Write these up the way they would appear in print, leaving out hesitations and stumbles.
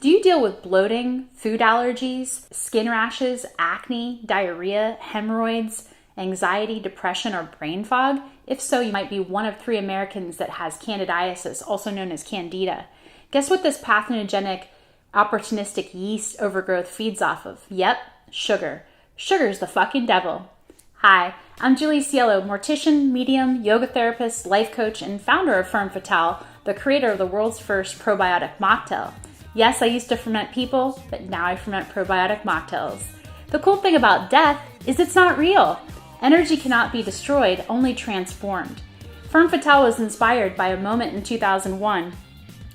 Do you deal with bloating, food allergies, skin rashes, acne, diarrhea, hemorrhoids, anxiety, depression, or brain fog? If so, you might be one of 3 Americans that has candidiasis, also known as Candida. Guess what this pathogenic, opportunistic yeast overgrowth feeds off of? Yep, sugar. Sugar's the fucking devil. Hi, I'm Julie Cielo, mortician, medium, yoga therapist, life coach, and founder of Femme Fatale, the creator of the world's first probiotic mocktail. Yes, I used to ferment people, but now I ferment probiotic mocktails. The cool thing about death is it's not real. Energy cannot be destroyed, only transformed. Femme Fatale was inspired by a moment in 2001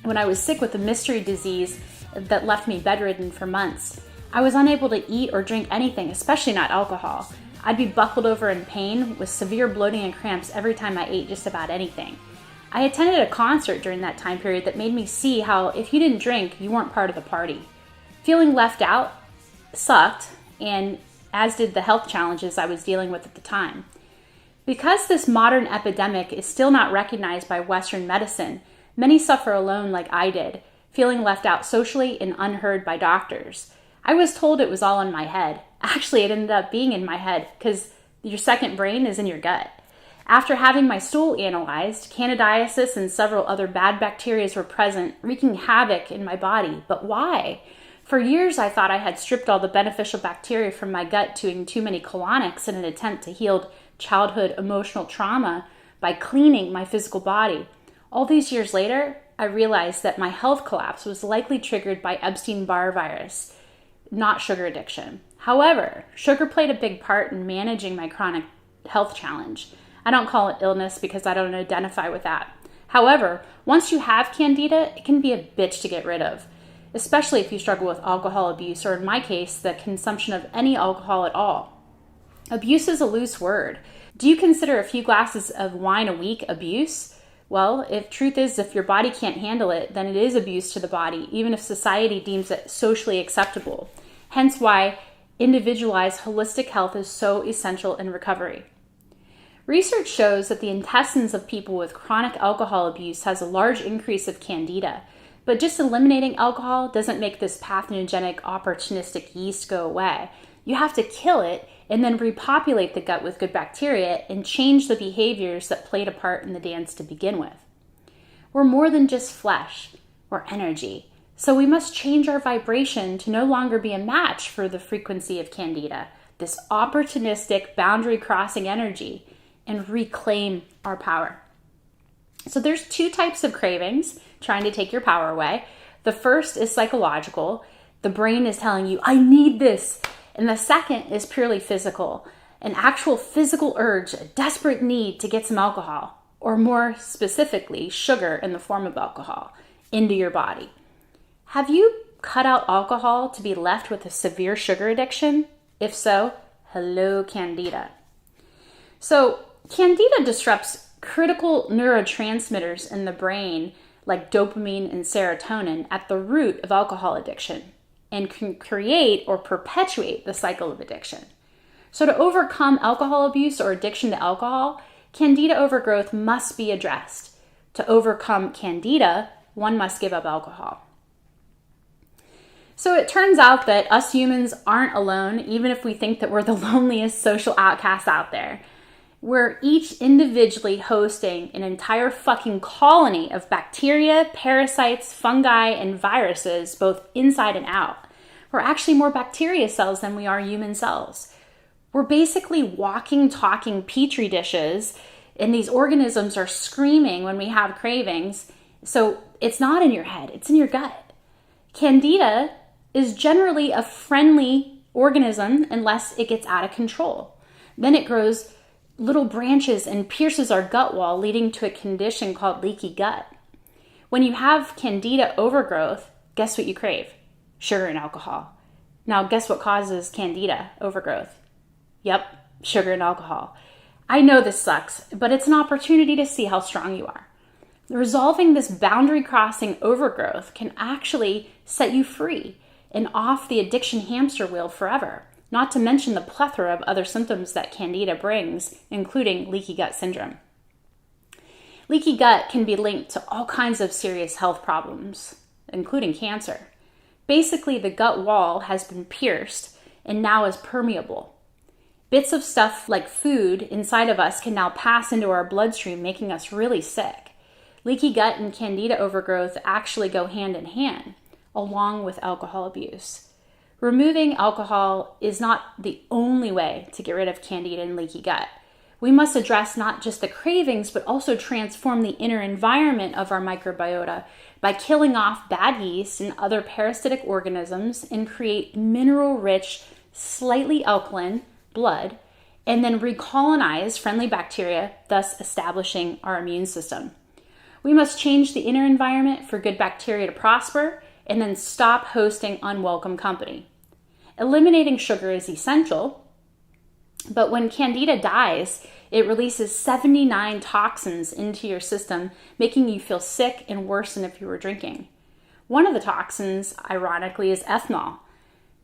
when I was sick with a mystery disease that left me bedridden for months. I was unable to eat or drink anything, especially not alcohol. I'd be buckled over in pain with severe bloating and cramps every time I ate just about anything. I attended a concert during that time period that made me see how if you didn't drink, you weren't part of the party. Feeling left out sucked, and as did the health challenges I was dealing with at the time. Because this modern epidemic is still not recognized by Western medicine, many suffer alone like I did, feeling left out socially and unheard by doctors. I was told it was all in my head. Actually, it ended up being in my head because your second brain is in your gut. After having my stool analyzed, candidiasis and several other bad bacteria were present, wreaking havoc in my body. But why? For years, I thought I had stripped all the beneficial bacteria from my gut doing too many colonics in an attempt to heal childhood emotional trauma by cleaning my physical body. All these years later, I realized that my health collapse was likely triggered by Epstein-Barr virus, not sugar addiction. However, sugar played a big part in managing my chronic health challenge. I don't call it illness because I don't identify with that. However, once you have Candida, it can be a bitch to get rid of, especially if you struggle with alcohol abuse, or in my case, the consumption of any alcohol at all. Abuse is a loose word. Do you consider a few glasses of wine a week abuse? Well, truth is, if your body can't handle it, then it is abuse to the body, even if society deems it socially acceptable. Hence why individualized holistic health is so essential in recovery. Research shows that the intestines of people with chronic alcohol abuse has a large increase of Candida, but just eliminating alcohol doesn't make this pathogenic, opportunistic yeast go away. You have to kill it and then repopulate the gut with good bacteria and change the behaviors that played a part in the dance to begin with. We're more than just flesh, we're energy. So we must change our vibration to no longer be a match for the frequency of Candida, this opportunistic, boundary-crossing energy, and reclaim our power. So there's 2 types of cravings trying to take your power away. The first is psychological. The brain is telling you, I need this. And the second is purely physical, an actual physical urge, a desperate need to get some alcohol, or more specifically, sugar in the form of alcohol, into your body. Have you cut out alcohol to be left with a severe sugar addiction? If so, hello, Candida. So, Candida disrupts critical neurotransmitters in the brain like dopamine and serotonin at the root of alcohol addiction and can create or perpetuate the cycle of addiction. So to overcome alcohol abuse or addiction to alcohol, Candida overgrowth must be addressed. To overcome Candida, one must give up alcohol. So it turns out that us humans aren't alone, even if we think that we're the loneliest social outcasts out there. We're each individually hosting an entire fucking colony of bacteria, parasites, fungi, and viruses, both inside and out. We're actually more bacteria cells than we are human cells. We're basically walking, talking petri dishes, and these organisms are screaming when we have cravings. So it's not in your head, it's in your gut. Candida is generally a friendly organism unless it gets out of control. Then it grows little branches and pierces our gut wall, leading to a condition called leaky gut. When you have Candida overgrowth, guess what you crave? Sugar and alcohol. Now, guess what causes Candida overgrowth? Yep, sugar and alcohol. I know this sucks, but it's an opportunity to see how strong you are. Resolving this boundary-crossing overgrowth can actually set you free and off the addiction hamster wheel forever. Not to mention the plethora of other symptoms that Candida brings, including leaky gut syndrome. Leaky gut can be linked to all kinds of serious health problems, including cancer. Basically, the gut wall has been pierced and now is permeable. Bits of stuff like food inside of us can now pass into our bloodstream, making us really sick. Leaky gut and Candida overgrowth actually go hand in hand, along with alcohol abuse. Removing alcohol is not the only way to get rid of Candida and leaky gut. We must address not just the cravings, but also transform the inner environment of our microbiota by killing off bad yeast and other parasitic organisms and create mineral-rich, slightly alkaline blood, and then recolonize friendly bacteria, thus establishing our immune system. We must change the inner environment for good bacteria to prosper, and then stop hosting unwelcome company. Eliminating sugar is essential, but when Candida dies, it releases 79 toxins into your system, making you feel sick and worse than if you were drinking. One of the toxins, ironically, is ethanol,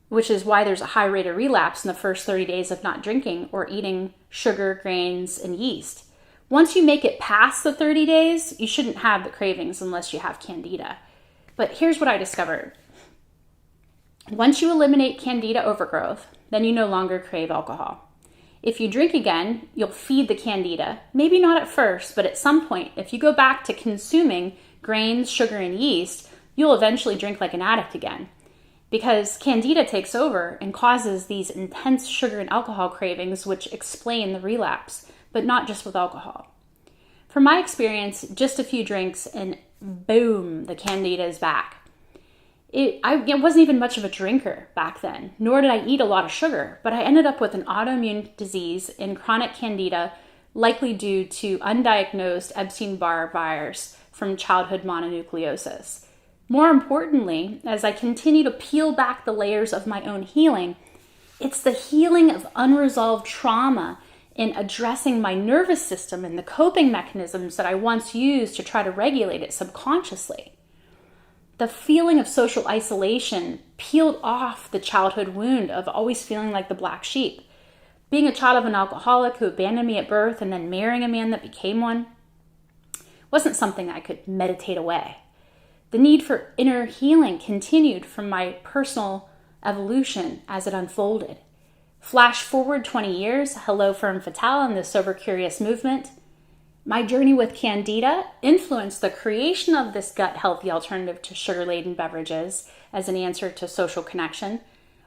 which is why there's a high rate of relapse in the first 30 days of not drinking or eating sugar, grains, and yeast. Once you make it past the 30 days, you shouldn't have the cravings unless you have Candida. But here's what I discovered. Once you eliminate Candida overgrowth, then you no longer crave alcohol. If you drink again, you'll feed the Candida. Maybe not at first, but at some point, if you go back to consuming grains, sugar, and yeast, you'll eventually drink like an addict again. Because Candida takes over and causes these intense sugar and alcohol cravings, which explain the relapse, but not just with alcohol. From my experience, just a few drinks and boom, the Candida is back. I wasn't even much of a drinker back then, nor did I eat a lot of sugar, but I ended up with an autoimmune disease and chronic Candida, likely due to undiagnosed Epstein-Barr virus from childhood mononucleosis. More importantly, as I continue to peel back the layers of my own healing, it's the healing of unresolved trauma in addressing my nervous system and the coping mechanisms that I once used to try to regulate it subconsciously. The feeling of social isolation peeled off the childhood wound of always feeling like the black sheep. Being a child of an alcoholic who abandoned me at birth and then marrying a man that became one wasn't something I could meditate away. The need for inner healing continued from my personal evolution as it unfolded. Flash forward 20 years, hello Femme Fatale and the Sober Curious movement. My journey with Candida influenced the creation of this gut-healthy alternative to sugar-laden beverages as an answer to social connection,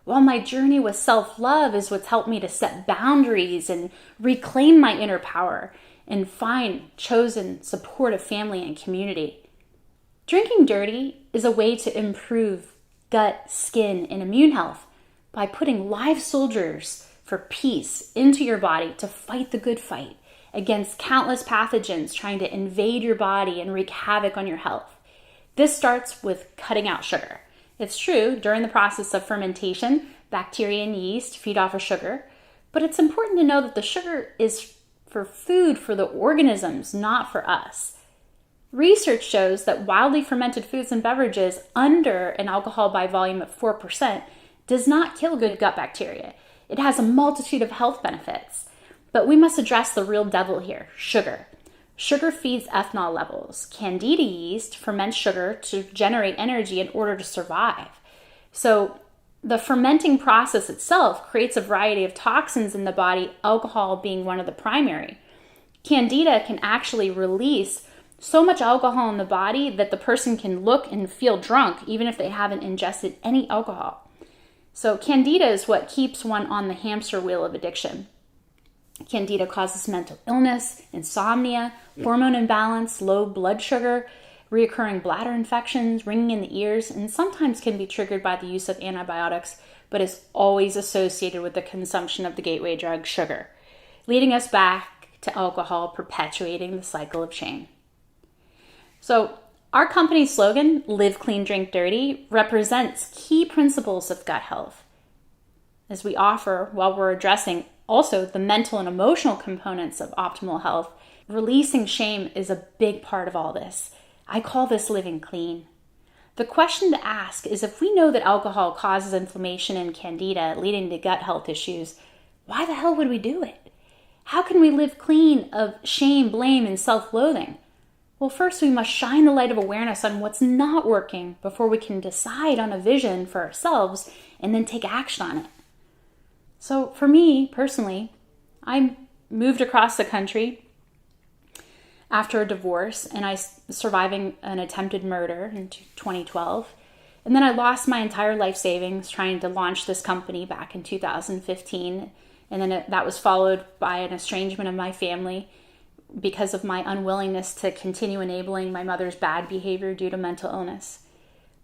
while my journey with self-love is what's helped me to set boundaries and reclaim my inner power and find chosen, supportive family and community. Drinking dirty is a way to improve gut, skin, and immune health by putting live soldiers for peace into your body to fight the good fight against countless pathogens trying to invade your body and wreak havoc on your health. This starts with cutting out sugar. It's true, during the process of fermentation, bacteria and yeast feed off of sugar, but it's important to know that the sugar is for food for the organisms, not for us. Research shows that wildly fermented foods and beverages under an alcohol by volume of 4% does not kill good gut bacteria. It has a multitude of health benefits. But we must address the real devil here, sugar. Sugar feeds ethanol levels. Candida yeast ferments sugar to generate energy in order to survive. So the fermenting process itself creates a variety of toxins in the body, alcohol being one of the primary. Candida can actually release so much alcohol in the body that the person can look and feel drunk even if they haven't ingested any alcohol. So Candida is what keeps one on the hamster wheel of addiction. Candida causes mental illness, insomnia, hormone imbalance, low blood sugar, recurring bladder infections, ringing in the ears, and sometimes can be triggered by the use of antibiotics, but is always associated with the consumption of the gateway drug sugar, leading us back to alcohol, perpetuating the cycle of shame. So our company's slogan, Live Clean, Drink Dirty, represents key principles of gut health, as we offer, while we're addressing also the mental and emotional components of optimal health. Releasing shame is a big part of all this. I call this living clean. The question to ask is, if we know that alcohol causes inflammation and candida, leading to gut health issues, why the hell would we do it? How can we live clean of shame, blame, and self-loathing? Well, first we must shine the light of awareness on what's not working before we can decide on a vision for ourselves and then take action on it. So for me personally, I moved across the country after a divorce and I surviving an attempted murder in 2012. And then I lost my entire life savings trying to launch this company back in 2015. And then that was followed by an estrangement of my family because of my unwillingness to continue enabling my mother's bad behavior due to mental illness.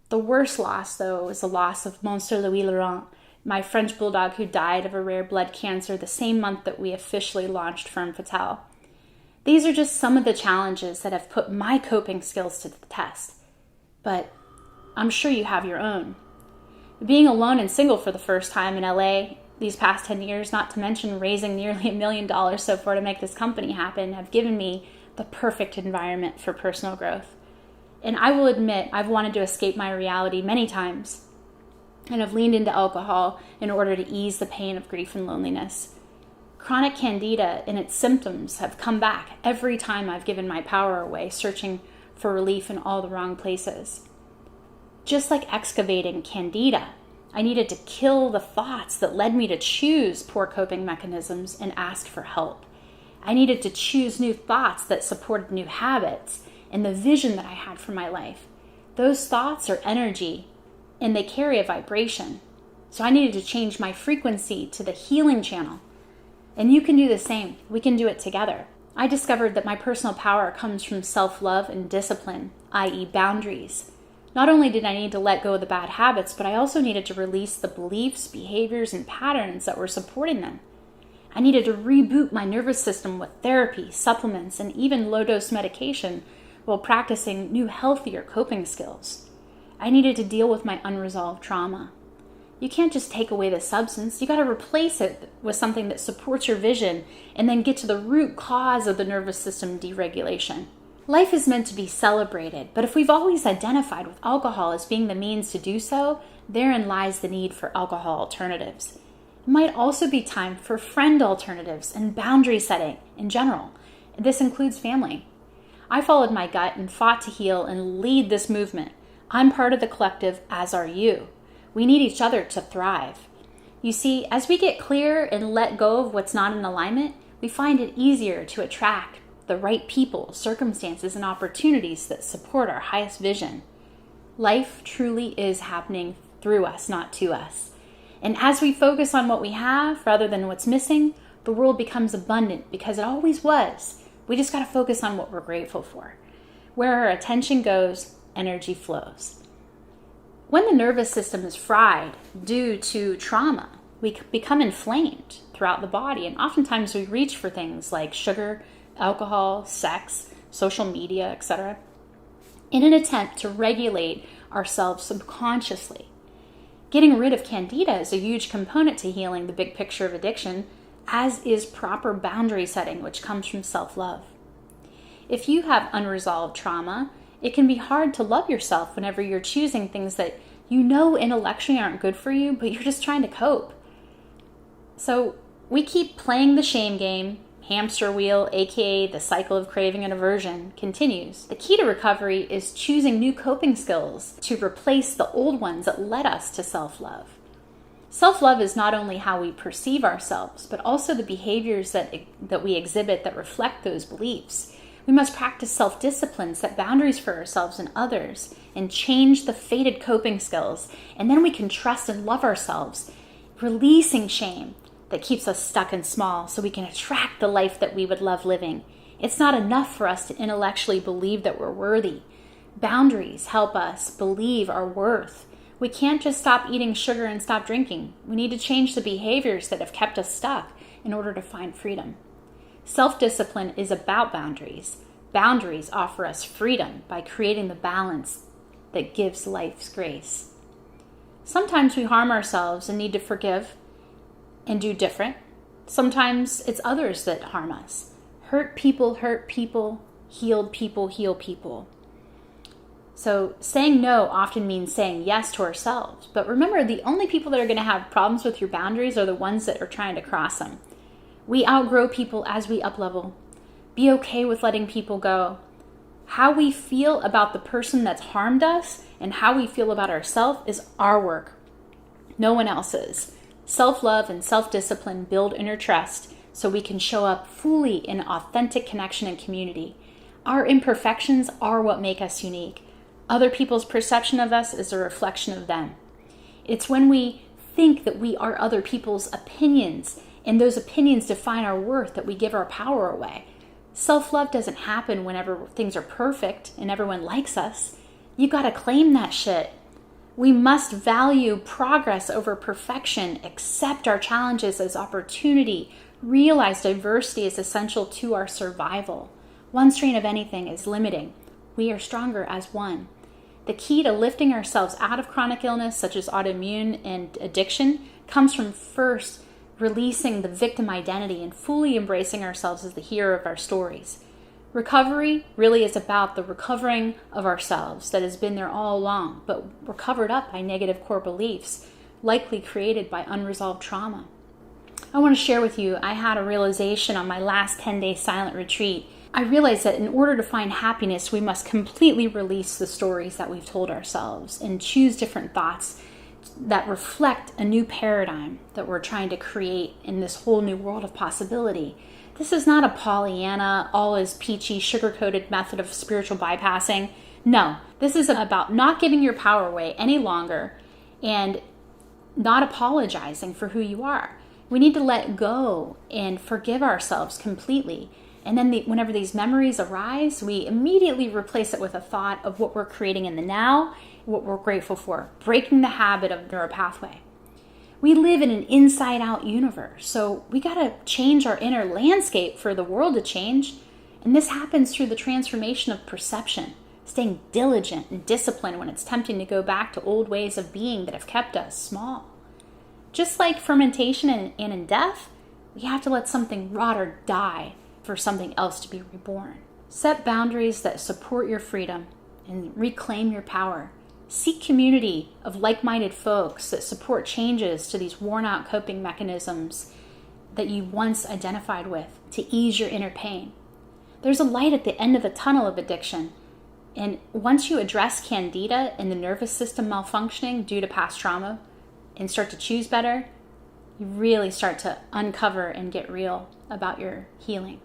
The worst loss, though, was the loss of Monsieur Louis Laurent, my French bulldog who died of a rare blood cancer the same month that we officially launched Femme Fatale. These are just some of the challenges that have put my coping skills to the test. But I'm sure you have your own. Being alone and single for the first time in LA these past 10 years, not to mention raising nearly $1 million so far to make this company happen, have given me the perfect environment for personal growth. And I will admit, I've wanted to escape my reality many times and have leaned into alcohol in order to ease the pain of grief and loneliness. Chronic Candida and its symptoms have come back every time I've given my power away, searching for relief in all the wrong places. Just like excavating Candida, I needed to kill the thoughts that led me to choose poor coping mechanisms and ask for help. I needed to choose new thoughts that supported new habits and the vision that I had for my life. Those thoughts are energy and they carry a vibration. So I needed to change my frequency to the healing channel. And you can do the same. We can do it together. I discovered that my personal power comes from self-love and discipline, i.e. boundaries. Not only did I need to let go of the bad habits, but I also needed to release the beliefs, behaviors, and patterns that were supporting them. I needed to reboot my nervous system with therapy, supplements, and even low-dose medication while practicing new, healthier coping skills. I needed to deal with my unresolved trauma. You can't just take away the substance. You got to replace it with something that supports your vision and then get to the root cause of the nervous system deregulation. Life is meant to be celebrated, but if we've always identified with alcohol as being the means to do so, therein lies the need for alcohol alternatives. It might also be time for friend alternatives and boundary setting in general. This includes family. I followed my gut and fought to heal and lead this movement. I'm part of the collective, as are you. We need each other to thrive. You see, as we get clear and let go of what's not in alignment, we find it easier to attract the right people, circumstances, and opportunities that support our highest vision. Life truly is happening through us, not to us. And as we focus on what we have rather than what's missing, the world becomes abundant because it always was. We just got to focus on what we're grateful for. Where our attention goes, energy flows. When the nervous system is fried due to trauma, we become inflamed throughout the body, and oftentimes we reach for things like sugar, alcohol, sex, social media, etc., in an attempt to regulate ourselves subconsciously. Getting rid of Candida is a huge component to healing the big picture of addiction, as is proper boundary setting, which comes from self-love. If you have unresolved trauma, it can be hard to love yourself whenever you're choosing things that you know intellectually aren't good for you, but you're just trying to cope. So we keep playing the shame game. Hamster wheel, aka the cycle of craving and aversion, continues. The key to recovery is choosing new coping skills to replace the old ones that led us to self-love. Self-love is not only how we perceive ourselves, but also the behaviors that we exhibit that reflect those beliefs. We must practice self-discipline, set boundaries for ourselves and others, and change the faded coping skills. And then we can trust and love ourselves, releasing shame that keeps us stuck and small so we can attract the life that we would love living. It's not enough for us to intellectually believe that we're worthy. Boundaries help us believe our worth. We can't just stop eating sugar and stop drinking. We need to change the behaviors that have kept us stuck in order to find freedom. Self-discipline is about boundaries. Boundaries offer us freedom by creating the balance that gives life's grace. Sometimes we harm ourselves and need to forgive and do different. Sometimes it's others that harm us. Hurt people, healed people, heal people. So saying no often means saying yes to ourselves. But remember, the only people that are going to have problems with your boundaries are the ones that are trying to cross them. We outgrow people as we up-level. Be okay with letting people go. How we feel about the person that's harmed us and how we feel about ourselves is our work, no one else's. Self-love and self-discipline build inner trust so we can show up fully in authentic connection and community. Our imperfections are what make us unique. Other people's perception of us is a reflection of them. It's when we think that we are other people's opinions and those opinions define our worth that we give our power away. Self-love doesn't happen whenever things are perfect and everyone likes us. You gotta claim that shit. We must value progress over perfection, accept our challenges as opportunity, realize diversity is essential to our survival. One strain of anything is limiting. We are stronger as one. The key to lifting ourselves out of chronic illness, such as autoimmune and addiction, comes from first releasing the victim identity and fully embracing ourselves as the hero of our stories. Recovery really is about the recovering of ourselves that has been there all along, but we're covered up by negative core beliefs, likely created by unresolved trauma. I want to share with you, I had a realization on my last 10-day silent retreat. I realized that in order to find happiness, we must completely release the stories that we've told ourselves and choose different thoughts that reflect a new paradigm that we're trying to create in this whole new world of possibility. This is not a Pollyanna, all is peachy, sugar-coated method of spiritual bypassing. No, this is about not giving your power away any longer and not apologizing for who you are. We need to let go and forgive ourselves completely. And then whenever these memories arise, we immediately replace it with a thought of what we're creating in the now, what we're grateful for, breaking the habit of neuropathway. We live in an inside-out universe, so we got to change our inner landscape for the world to change. And this happens through the transformation of perception, staying diligent and disciplined when it's tempting to go back to old ways of being that have kept us small. Just like fermentation and in death, we have to let something rot or die for something else to be reborn. Set boundaries that support your freedom and reclaim your power. Seek community of like-minded folks that support changes to these worn-out coping mechanisms that you once identified with to ease your inner pain. There's a light at the end of the tunnel of addiction, and once you address Candida and the nervous system malfunctioning due to past trauma and start to choose better, you really start to uncover and get real about your healing.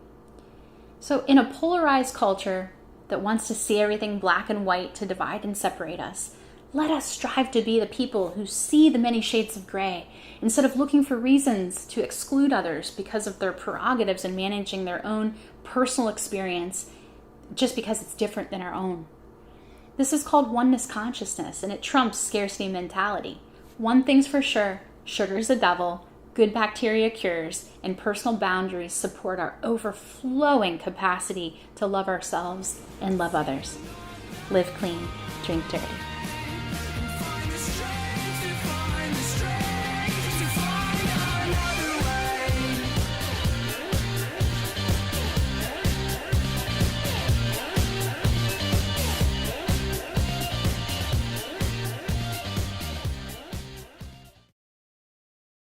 So in a polarized culture that wants to see everything black and white to divide and separate us, let us strive to be the people who see the many shades of gray instead of looking for reasons to exclude others because of their prerogatives in managing their own personal experience just because it's different than our own. This is called oneness consciousness, and it trumps scarcity mentality. One thing's for sure, sugar is the devil, good bacteria cures, and personal boundaries support our overflowing capacity to love ourselves and love others. Live clean, drink dirty.